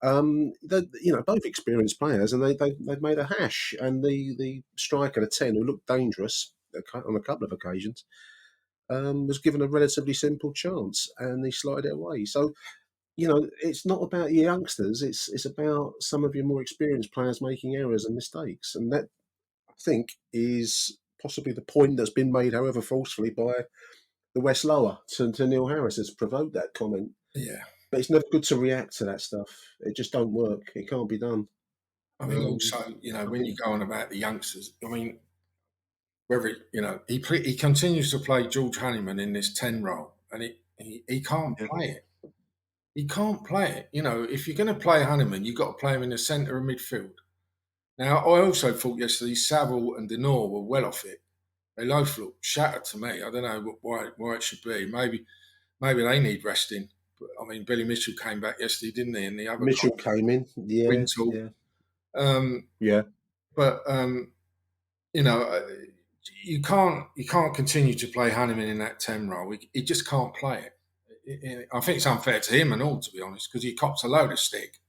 they're both experienced players, and they've made a hash. And the striker, the 10, who looked dangerous on a couple of occasions, was given a relatively simple chance, and he slotted it away. So, it's not about your youngsters. It's about some of your more experienced players making errors and mistakes, and that, I think, is possibly the point that's been made, however forcefully, by the West Lower to Neil Harris, has provoked that comment. Yeah. But it's never good to react to that stuff. It just don't work. It can't be done. I mean, also, when you go on about the youngsters, I mean, whether he continues to play George Honeyman in this 10 role, and he can't play it. He can't play it. If you're going to play Honeyman, you've got to play him in the centre of midfield. Now, I also thought yesterday Saville and Denor were well off it. They both looked shattered to me. I don't know why it should be. Maybe they need resting. But, I mean, Billy Mitchell came back yesterday, didn't he? And the other Mitchell came in. Yeah. Wintle. Yeah. But you can't continue to play Honeyman in that 10 role. He just can't play it. I think it's unfair to him and all, to be honest, because he cops a load of stick.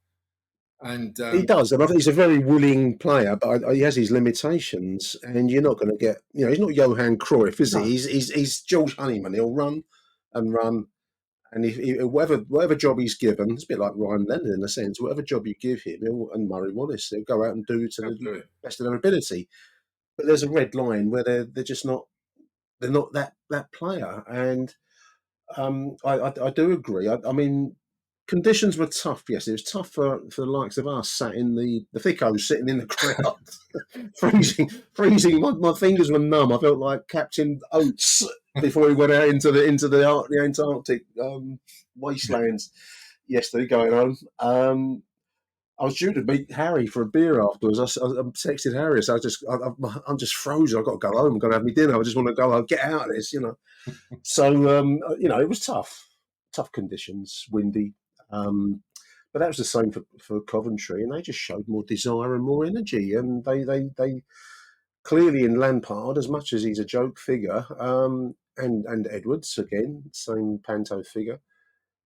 And he does, and I think he's a very willing player, but he has his limitations. And you're not going to get, he's not Johan Cruyff, is he? He's George Honeyman. He'll run and run, And if whatever job he's given, it's a bit like Ryan Leonard in a sense. Whatever job you give him, and Murray Wallace, they'll go out and do to the best of their ability. But there's a red line where they're just not. They're not that player, and I do agree. I mean, conditions were tough. Yes, it was tough for the likes of us, sat in the thickos, sitting in the crowd, freezing. My fingers were numb. I felt like Captain Oates before he went out into the Antarctic wastelands yesterday, going home. I was due to meet Harry for a beer afterwards. I texted Harry, so I'm just frozen. I've got to go home. I'm going to have my dinner. I just want to go home, get out of this, So, it was tough conditions, windy. But that was the same for Coventry, and they just showed more desire and more energy. And they clearly in Lampard, as much as he's a joke figure, and Edwards again, same panto figure.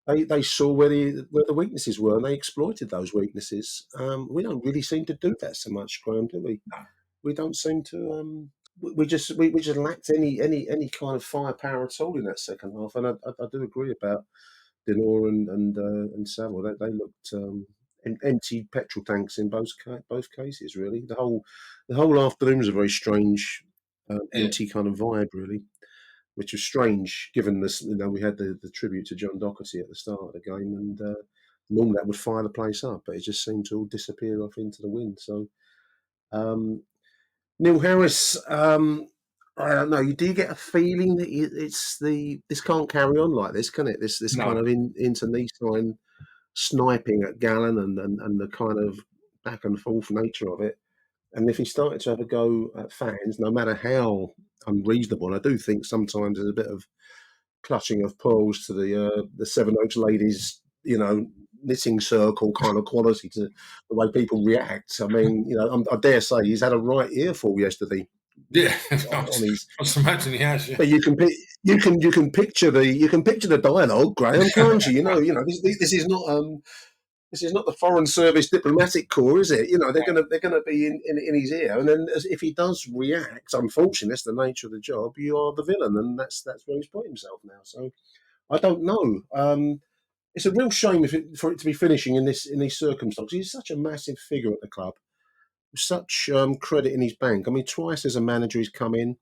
They saw where the weaknesses were, and they exploited those weaknesses. We don't really seem to do that so much, Graham, do we? No. We don't seem to. We just lacked any kind of firepower at all in that second half. And I do agree about Delors and Saville. They looked empty petrol tanks in both cases. Really, the whole afternoon was a very strange, empty kind of vibe, really. Which was strange, given this. We had the tribute to John Docherty at the start of the game, and normally that would fire the place up, but it just seemed to all disappear off into the wind. So, Neil Harris, I don't know. Do you get a feeling that this can't carry on like this, can it? This kind of internecine sniping at Gallen and the kind of back and forth nature of it. And if he started to have a go at fans, no matter how unreasonable, and I do think sometimes there's a bit of clutching of pearls to the Seven Oaks ladies, knitting circle kind of quality to the way people react. I mean, I dare say he's had a right earful yesterday. Yeah, I was imagine he has. Yeah. But you can picture the dialogue, Graham, can't you? This is not. This is not the Foreign Service diplomatic corps, is it? They're going to be in his ear, and then if he does react, unfortunately, that's the nature of the job. You are the villain, and that's where he's put himself now. So I don't know. It's a real shame for it to be finishing in these circumstances. He's such a massive figure at the club, with such credit in his bank. I mean, twice as a manager he's come in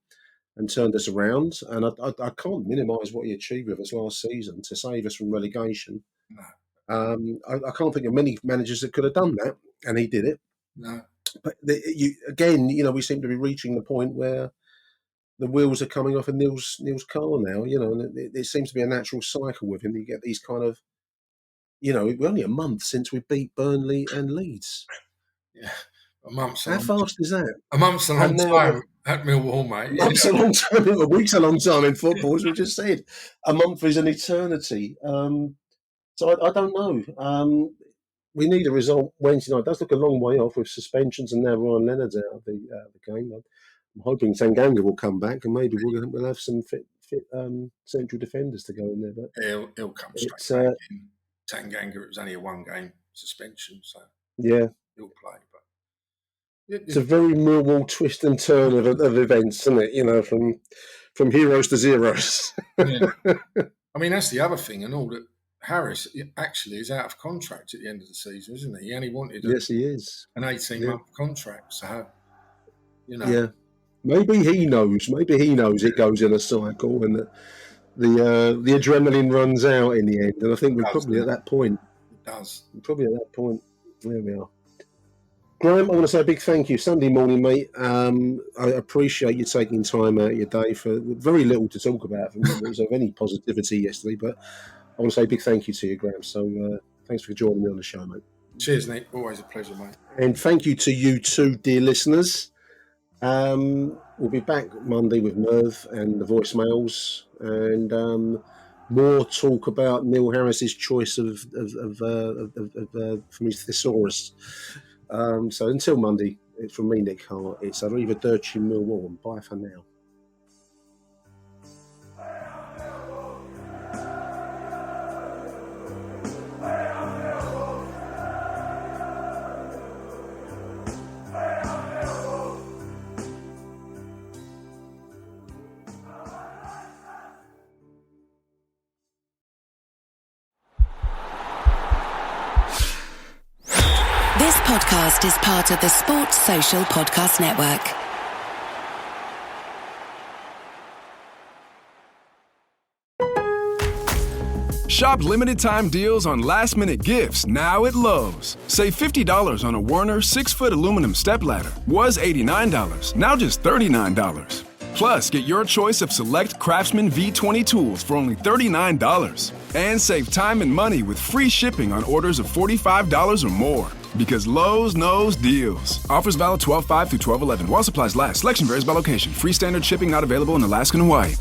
and turned us around, and I can't minimise what he achieved with us last season to save us from relegation. No. I can't think of many managers that could have done that, and he did it. No. But we seem to be reaching the point where the wheels are coming off in Neil's car now. And it seems to be a natural cycle with him. You get these kind of, we're only a month since we beat Burnley and Leeds. Yeah, a month. How fast is that? A month's a long time at Millwall, mate. A month's a long time. A week's a long time in football, as we just said. A month is an eternity. So I don't know. We need a result Wednesday night. It does look a long way off with suspensions, and now Ryan Leonard's out of the game. I'm hoping Tanganga will come back, and maybe we'll have some fit central defenders to go in there. But he'll come straight back in. Tanganga, it was only a one-game suspension, so yeah, he'll play. But it's a very Millwall twist and turn of events, isn't it? From heroes to zeros. Yeah. I mean, that's the other thing, and all that. Harris actually is out of contract at the end of the season, isn't he? He only wanted he is. An 18-month contract. So, Yeah. Maybe he knows. It goes in a cycle and the adrenaline runs out in the end. And I think we're probably at that point. It does. Probably at that point. There we are. Graham, I want to say a big thank you. Sunday morning, mate. I appreciate you taking time out of your day for very little to talk about. There was of any positivity yesterday, but I want to say a big thank you to you, Graham. So thanks for joining me on the show, mate. Cheers, Nick. Always a pleasure, mate. And thank you to you too, dear listeners. We'll be back Monday with Merv and the voicemails and more talk about Neil Harris's choice of from his thesaurus. So until Monday, it's from me, Nick Hart. It's Arrivederci Millwall, and bye for now. podcast is part of the Sports Social Podcast Network. Shop limited-time deals on last-minute gifts now at Lowe's. Save $50 on a Werner 6-foot aluminum stepladder. Was $89, now just $39. Plus, get your choice of select Craftsman V20 tools for only $39. And save time and money with free shipping on orders of $45 or more. Because Lowe's knows deals. Offers valid 12/5 through 12/11. While supplies last. Selection varies by location. Free standard shipping not available in Alaska and Hawaii.